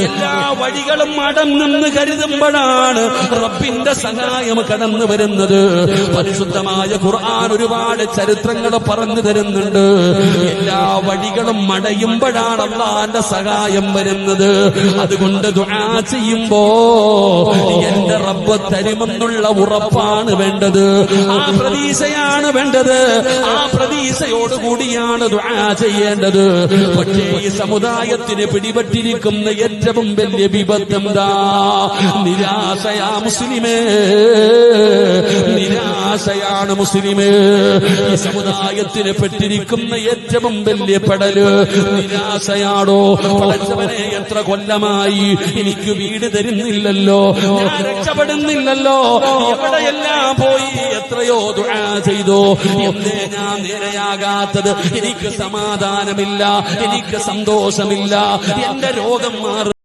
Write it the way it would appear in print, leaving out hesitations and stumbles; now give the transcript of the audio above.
എല്ലാ വഴികളും അടങ്ങെന്ന് കരുതുമ്പോഴാണ് റബ്ബിന്റെ സഹായം കടന്നു വരുന്നത്. പരിശുദ്ധമായ ഖുർആൻ ഒരുപാട് ചരിത്രങ്ങൾ പറഞ്ഞു തരുന്നുണ്ട്. എല്ലാ വഴികളും അടയുമ്പോഴാണ് അല്ലാഹുവിന്റെ സഹായം വരുന്നത്. അതുകൊണ്ട് ദുആ ചെയ്യുമ്പോ എന്റെ റബ്ബ് തരുമെന്നുള്ള ഉറപ്പാണ് വേണ്ടത്, ആ പ്രതീക്ഷയാണ് വേണ്ടത്. ആ പ്രതീക്ഷയോടുകൂടിയാണ് ദുആ ചെയ്യേണ്ടത്. പക്ഷേ ഈ സമുദായത്തിന് പിടിപെട്ടിരിക്കുന്ന ഏറ്റവും വലിയ വിപത്ത് എന്താ? നിരാശയാ മുസ്ലിമേ, നിരാശയാണ് മുസ്ലിമേ. ഈ സമുദായത്തിന് പെട്ടിരിക്കുന്ന ഏറ്റവും വലിയ പെടല് നിരാശയാണോ? പടച്ചവനെ, എത്ര കൊല്ലമായി എനിക്ക് വീട് തരുന്നില്ലല്ലോ, ഞാൻ രക്ഷപ്പെടുന്നില്ലല്ലോ, എവിടെയെല്ലാം പോയി, എത്രയോ ദുആ ചെയ്തു, എന്തേ ഞാൻ നേരെയാകാത്തത്? എനിക്ക് സമാധാനമില്ല, എനിക്ക് സന്തോഷമില്ല, എന്റെ രോഗം മാറി